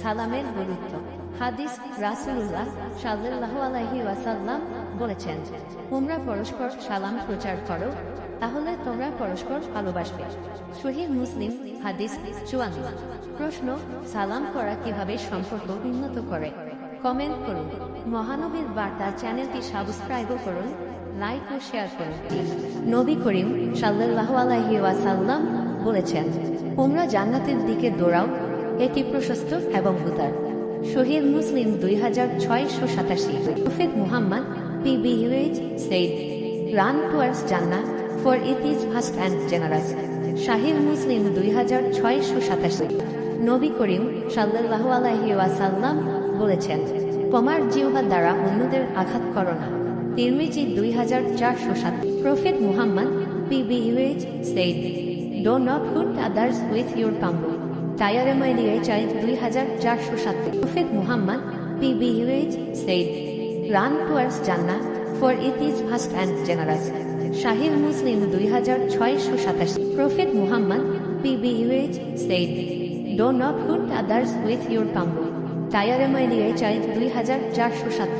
সালামের গুরুত্ব। হাদিস, রাসূলুল্লাহ সাল্লাল্লাহু আলাইহি ওয়াসাল্লাম বলেছেন, তোমরা পরস্পর সালাম প্রচার করো, তাহলে তোমরা পরস্পর ভালোবাসবে। সহিহ মুসলিম, হাদিস 54। প্রশ্ন, সালাম করা কিভাবে সম্পর্ক উন্নত করে? কমেন্ট করুন। মহানবীর বার্তা চ্যানেলটি সাবস্ক্রাইব করুন, লাইক ও শেয়ার করুন। নবী করিম সাল্লাল্লাহু আলাইহি ওয়াসাল্লাম বলেছেন, তোমরা জান্নাতের দিকে দৌড়াও, এটি প্রশস্ত এবং উদার। সহিহ মুসলিম 2687। Prophet Muhammad PBH said, run towards Jannah, for it is vast and generous. সহিহ মুসলিম 2687। নবী করিম সাল্লাল্লাহু আলাইহি ওয়াসাল্লাম বলেছেন, তোমার জিহ্বা দ্বারা অন্যদের আঘাত করো না। তিরমিজি 2407। Prophet Muhammad PBH said, do not hurt others with your tongue. টায়ারেমাইলিয়ায় 2407। Prophet Muhammad PBH said, run towards Jannah, for it is vast and generous. Sahih Muslim 2687। Prophet Muhammad PBH said, do not hurt others with your tongue. টায়ারেমাইলিয়ায় 2407।